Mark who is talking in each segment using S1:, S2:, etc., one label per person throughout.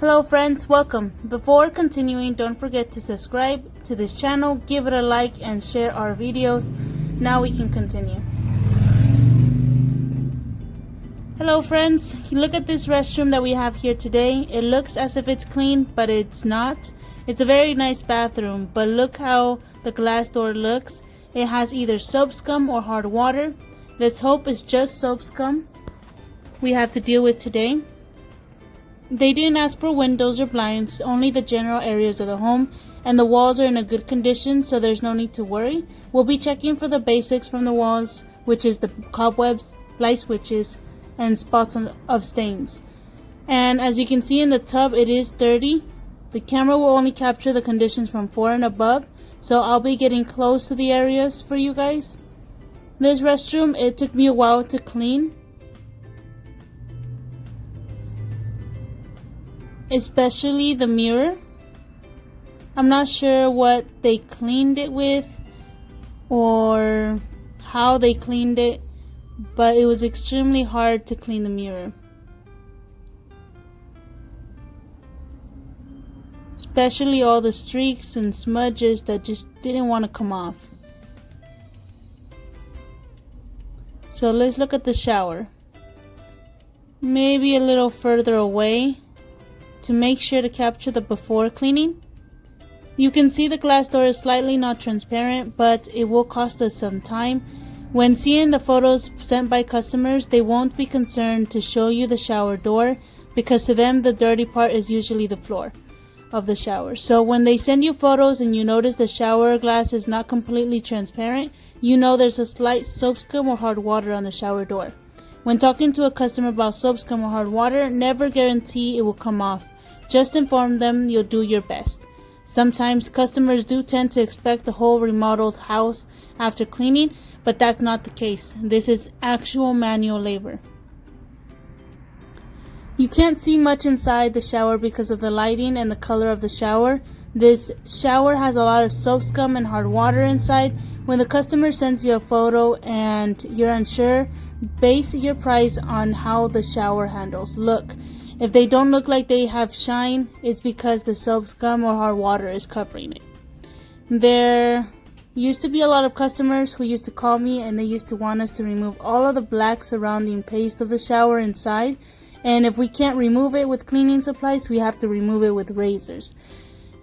S1: Hello friends, welcome. Before continuing, don't forget to subscribe to this channel, give it a like and share our videos. Now we can continue. Hello friends, look at this restroom that we have here today. It looks as if it's clean, but it's not. It's a very nice bathroom, but look how the glass door looks. It has either soap scum or hard water. Let's hope it's just soap scum we have to deal with today. They didn't ask for windows or blinds, only the general areas of the home, and the walls are in a good condition, so there's no need to worry. We'll be checking for the basics from the walls, which is the cobwebs, light switches, and spots of stains. And as you can see in the tub, it is dirty. The camera will only capture the conditions from 4 and above, so I'll be getting close to the areas for you guys. This restroom, it took me a while to clean, especially the mirror. I'm not sure what they cleaned it with or how they cleaned it, but it was extremely hard to clean the mirror, especially all the streaks and smudges that just didn't want to come off. So let's look at the shower, maybe a little further away to make sure to capture the before cleaning. You can see the glass door is slightly not transparent, but it will cost us some time. When seeing the photos sent by customers, they won't be concerned to show you the shower door, because to them the dirty part is usually the floor of the shower. So when they send you photos and you notice the shower glass is not completely transparent, you know there's a slight soap scum or hard water on the shower door. When talking to a customer about soap scum or hard water, never guarantee it will come off. Just inform them you'll do your best. Sometimes customers do tend to expect the whole remodeled house after cleaning, but that's not the case. This is actual manual labor. You can't see much inside the shower because of the lighting and the color of the shower. This shower has a lot of soap scum and hard water inside. When the customer sends you a photo and you're unsure, base your price on how the shower handles look. If they don't look like they have shine, it's because the soap scum or hard water is covering it. There used to be a lot of customers who used to call me and they used to want us to remove all of the black surrounding paste of the shower inside. And if we can't remove it with cleaning supplies, we have to remove it with razors.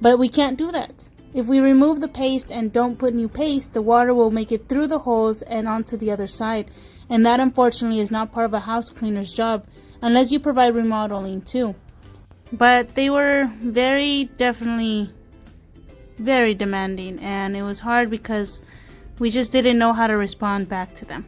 S1: But we can't do that. If we remove the paste and don't put new paste, the water will make it through the holes and onto the other side. And that unfortunately is not part of a house cleaner's job, unless you provide remodeling too. But they were definitely very demanding, and it was hard because we just didn't know how to respond back to them.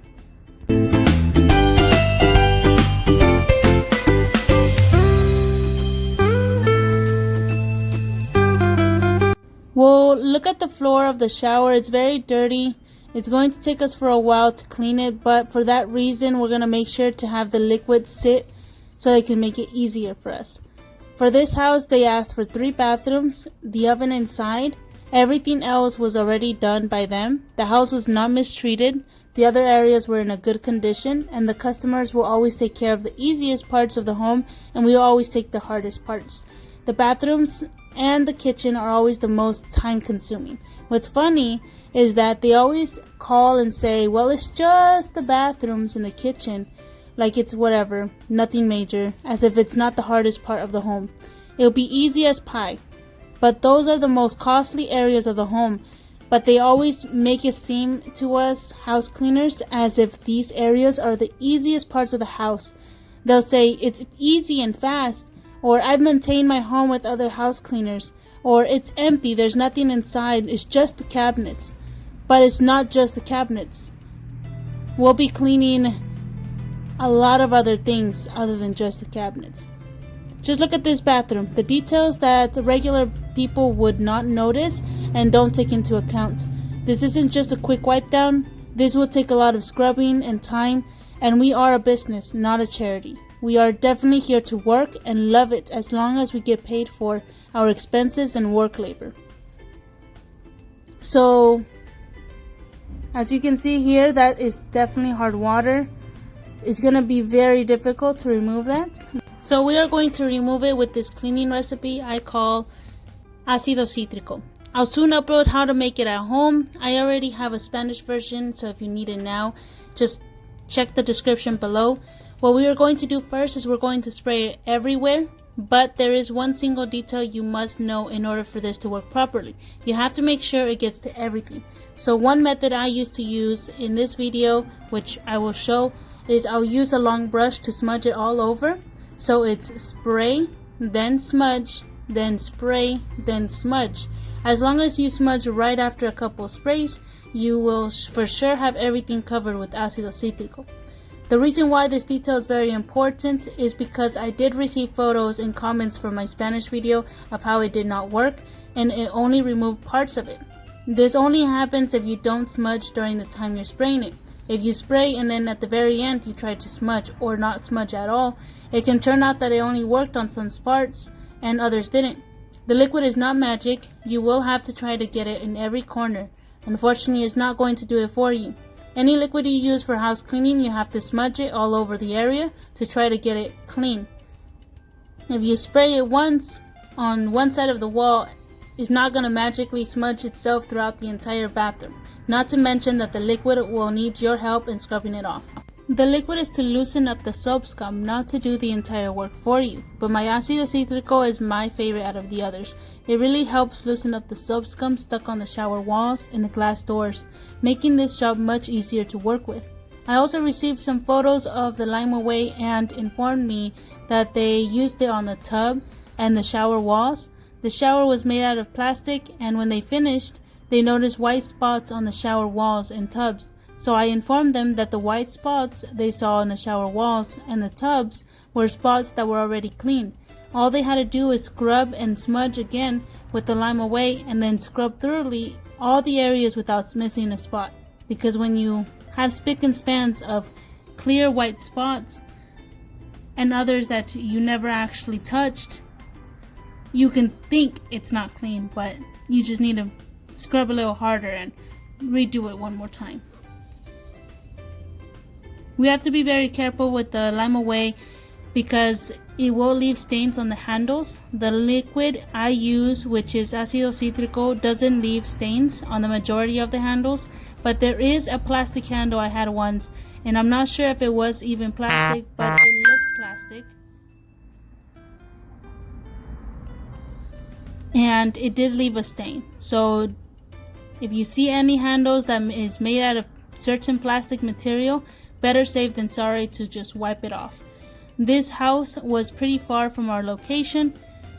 S1: Well, look at the floor of the shower. It's very dirty. It's going to take us for a while to clean it, but for that reason we're going to make sure to have the liquid sit so it can make it easier for us. For this house, they asked for 3 bathrooms, the oven inside. Everything else was already done by them. The house was not mistreated. The other areas were in a good condition, and the customers will always take care of the easiest parts of the home, and we always take the hardest parts. The bathrooms and the kitchen are always the most time consuming. What's funny is that they always call and say, well, it's just the bathrooms and the kitchen, like it's whatever, nothing major, as if it's not the hardest part of the home. It'll be easy as pie. But those are the most costly areas of the home. But they always make it seem to us house cleaners as if these areas are the easiest parts of the house. They'll say it's easy and fast, or I've maintained my home with other house cleaners, or it's empty, there's nothing inside, it's just the cabinets. But it's not just the cabinets. We'll be cleaning a lot of other things other than just the cabinets. Just look at this bathroom. The details that regular people would not notice and don't take into account. This isn't just a quick wipe down. This will take a lot of scrubbing and time, and we are a business, not a charity. We are definitely here to work and love it as long as we get paid for our expenses and work labor. So, as you can see here, that is definitely hard water. It's going to be very difficult to remove that. So we are going to remove it with this cleaning recipe I call Acido Citrico. I'll soon upload how to make it at home. I already have a Spanish version, so if you need it now, just check the description below. What we are going to do first is we're going to spray it everywhere, but there is one single detail you must know in order for this to work properly. You have to make sure it gets to everything. So one method I used to use in this video, which I will show, is I'll use a long brush to smudge it all over. So it's spray, then smudge, then spray, then smudge. As long as you smudge right after a couple sprays, you will for sure have everything covered with Acido Citrico. The reason why this detail is very important is because I did receive photos and comments from my Spanish video of how it did not work, and it only removed parts of it. This only happens if you don't smudge during the time you're spraying it. If you spray and then at the very end you try to smudge or not smudge at all, it can turn out that it only worked on some parts and others didn't. The liquid is not magic. You will have to try to get it in every corner. Unfortunately, it's not going to do it for you. Any liquid you use for house cleaning, you have to smudge it all over the area to try to get it clean. If you spray it once on one side of the wall, it's not going to magically smudge itself throughout the entire bathroom. Not to mention that the liquid will need your help in scrubbing it off. The liquid is to loosen up the soap scum, not to do the entire work for you. But my Acido Citrico is my favorite out of the others. It really helps loosen up the soap scum stuck on the shower walls and the glass doors, making this job much easier to work with. I also received some photos of the Lime Away and informed me that they used it on the tub and the shower walls. The shower was made out of plastic, and when they finished, they noticed white spots on the shower walls and tubs. So I informed them that the white spots they saw on the shower walls and the tubs were spots that were already clean. All they had to do is scrub and smudge again with the Lime Away and then scrub thoroughly all the areas without missing a spot. Because when you have spick and spans of clear white spots and others that you never actually touched, you can think it's not clean, but you just need to scrub a little harder and redo it one more time. We have to be very careful with the Lime Away because it will leave stains on the handles. The liquid I use, which is Acido Citrico, doesn't leave stains on the majority of the handles, but there is a plastic handle I had once, and I'm not sure if it was even plastic, but it looked plastic. And it did leave a stain. So if you see any handles that is made out of certain plastic material, better safe than sorry to just wipe it off. This house was pretty far from our location,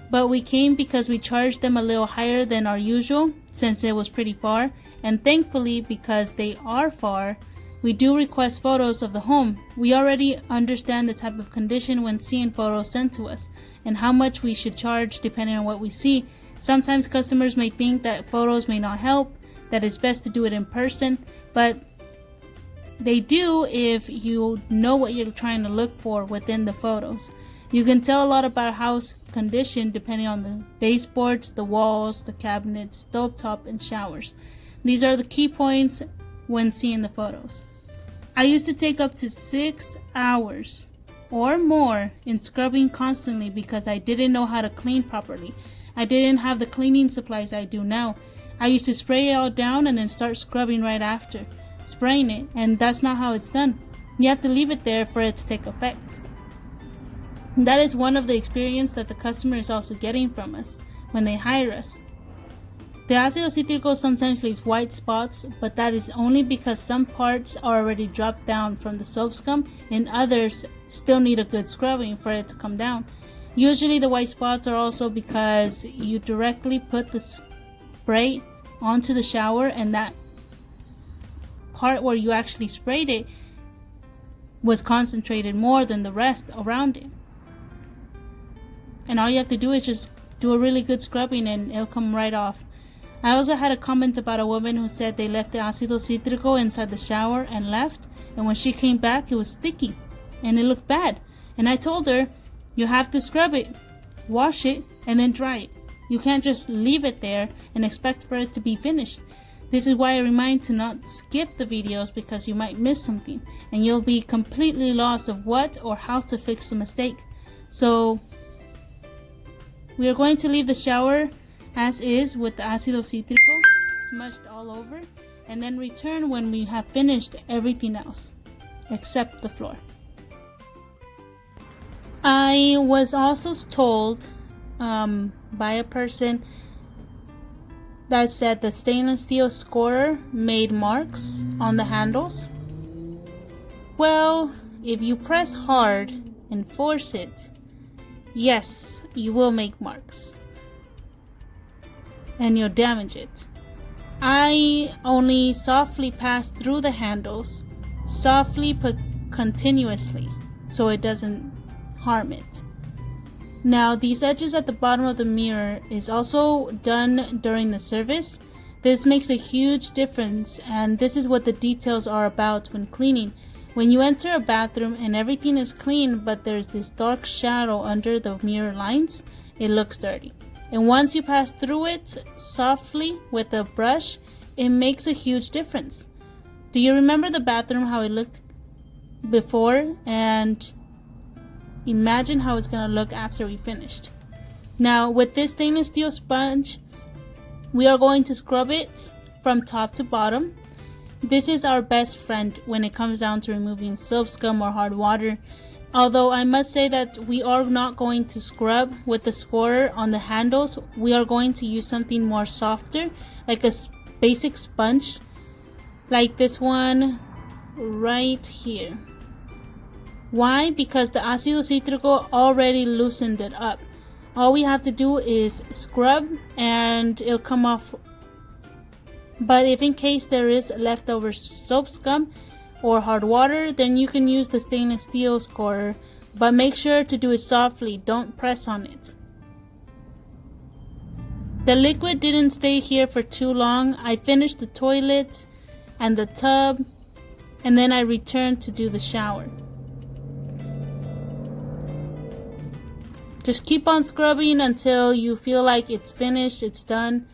S1: but we came because we charged them a little higher than our usual since it was pretty far, and thankfully, because they are far, we do request photos of the home. We already understand the type of condition when seeing photos sent to us and how much we should charge depending on what we see. Sometimes customers may think that photos may not help, that it's best to do it in person, but they do if you know what you're trying to look for within the photos. You can tell a lot about house condition depending on the baseboards, the walls, the cabinets, stovetop, and showers. These are the key points when seeing the photos. I used to take up to 6 hours or more in scrubbing constantly because I didn't know how to clean properly. I didn't have the cleaning supplies I do now. I used to spray it all down and then start scrubbing right after spraying it, and that's not how it's done. You have to leave it there for it to take effect. That is one of the experience that the customer is also getting from us when they hire us. The Acido Citrico sometimes leaves white spots, but that is only because some parts are already dropped down from the soap scum and others still need a good scrubbing for it to come down. Usually the white spots are also because you directly put the spray onto the shower, and that part where you actually sprayed it was concentrated more than the rest around it. And all you have to do is just do a really good scrubbing and it'll come right off. I also had a comment about a woman who said they left the Acido Citrico inside the shower and left, and when she came back it was sticky and it looked bad. And I told her, you have to scrub it, wash it, and then dry it. You can't just leave it there and expect for it to be finished. This is why I remind to not skip the videos, because you might miss something and you'll be completely lost of what or how to fix the mistake. So we are going to leave the shower as is with the Acido Citrico smudged all over, and then return when we have finished everything else except the floor. I was also told by a person that said the stainless steel scourer made marks on the handles. Well, if you press hard and force it, yes, you will make marks and you'll damage it. I only softly pass through the handles, softly but continuously, so it doesn't harm it. Now, these edges at the bottom of the mirror is also done during the service. This makes a huge difference, and this is what the details are about when cleaning. When you enter a bathroom and everything is clean, but there's this dark shadow under the mirror lines, it looks dirty. And once you pass through it softly with a brush, it makes a huge difference. Do you remember the bathroom, how it looked before? And imagine how it's gonna look after we finished. Now, with this stainless steel sponge, we are going to scrub it from top to bottom. This is our best friend when it comes down to removing soap scum or hard water. Although I must say that we are not going to scrub with the scourer on the handles. We are going to use something more softer, like a basic sponge, like this one right here. Why? Because the Acido Citrico already loosened it up. All we have to do is scrub and it'll come off. But if in case there is leftover soap scum or hard water, then you can use the stainless steel scourer. But make sure to do it softly, don't press on it. The liquid didn't stay here for too long. I finished the toilet and the tub, and then I returned to do the shower. Just keep on scrubbing until you feel like it's finished, it's done.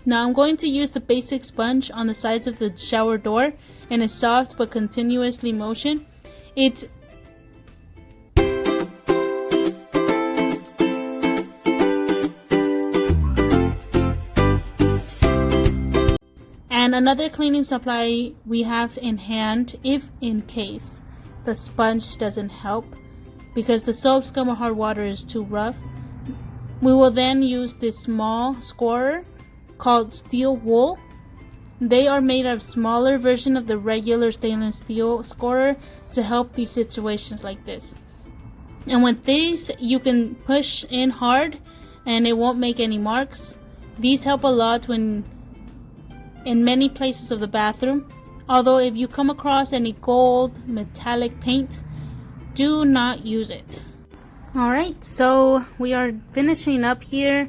S1: Now I'm going to use the basic sponge on the sides of the shower door in a soft but continuously motion. And another cleaning supply we have in hand if in case the sponge doesn't help because the soap scum or hard water is too rough. We will then use this small scourer called steel wool. They are made of smaller version of the regular stainless steel scourer to help these situations like this. And with these you can push in hard and it won't make any marks. These help a lot when in many places of the bathroom. Although if you come across any gold metallic paint, do not use it. Alright, so we are finishing up here.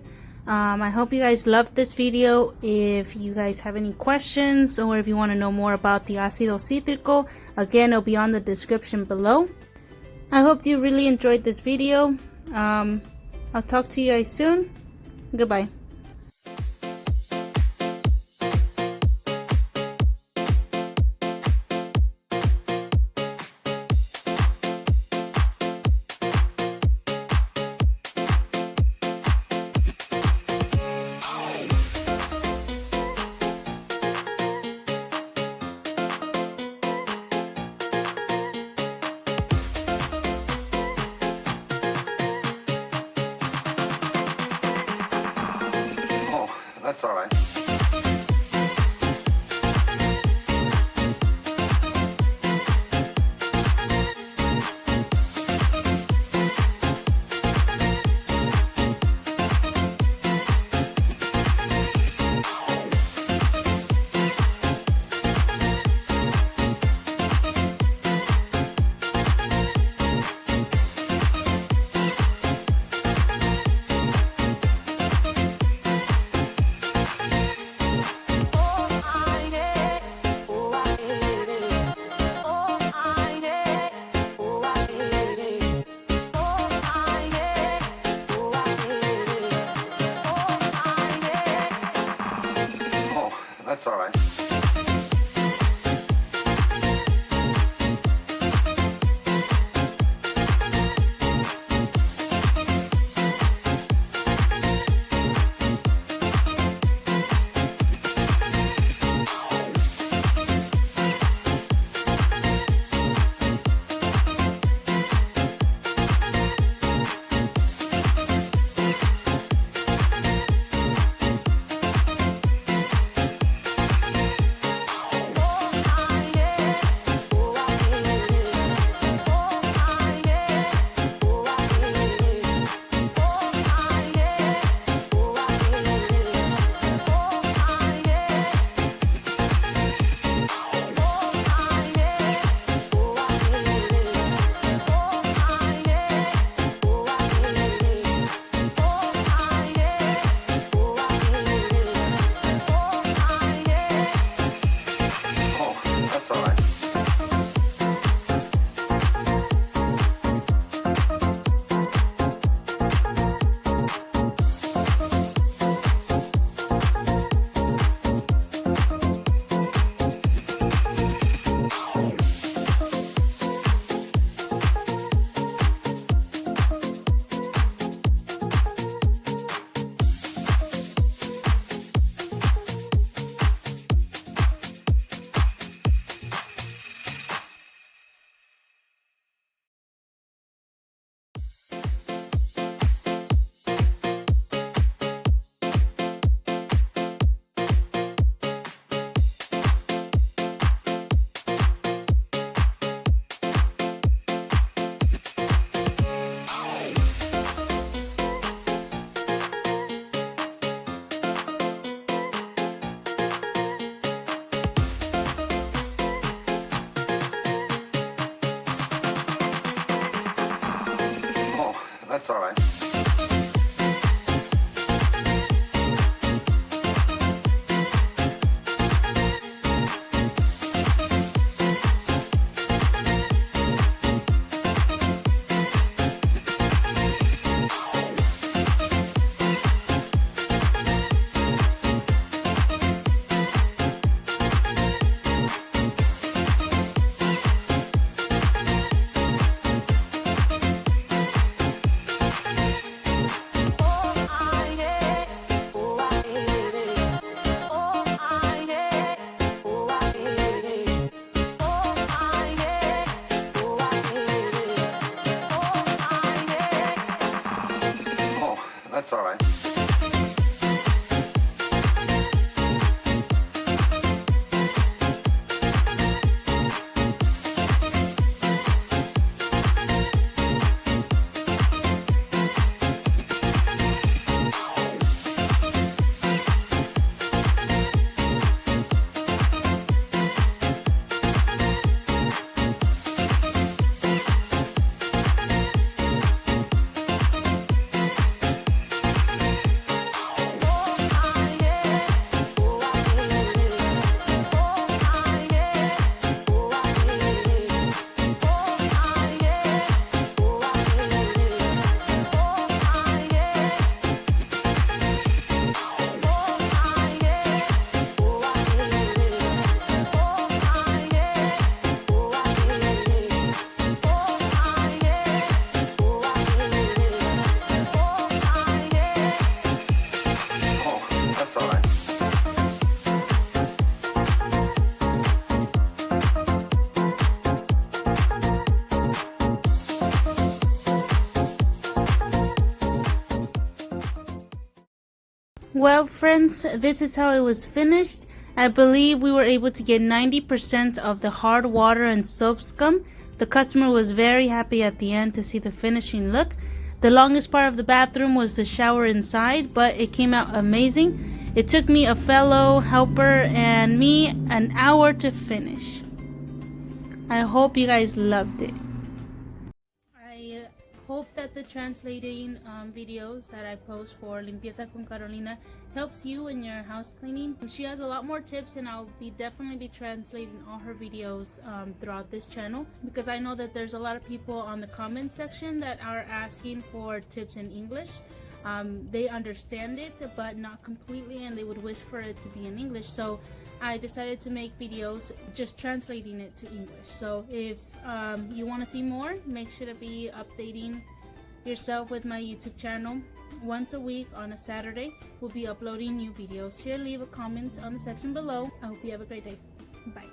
S1: I hope you guys loved this video. If you guys have any questions or if you want to know more about the Acido Citrico, again, it'll be on the description below. I hope you really enjoyed this video. I'll talk to you guys soon. Goodbye.
S2: That's all right. that's all right.
S3: That's all right.
S1: Well, friends, this is how it was finished. I believe we were able to get 90% of the hard water and soap scum. The customer was very happy at the end to see the finishing look. The longest part of the bathroom was the shower inside, but it came out amazing. It took me, a fellow helper, and me an hour to finish. I hope you guys loved it. I hope that the translating videos that I post for LimpiezaConCarolina helps you in your house cleaning. She has a lot more tips, and I'll definitely be translating all her videos throughout this channel, because I know that there's a lot of people on the comment section that are asking for tips in English. They understand it, but not completely, and they would wish for it to be in English. So I decided to make videos just translating it to English. So if you want to see more, make sure to be updating yourself with my YouTube channel. Once a week on a Saturday, we'll be uploading new videos. Leave a comment on the section below. I hope you have a great day. Bye.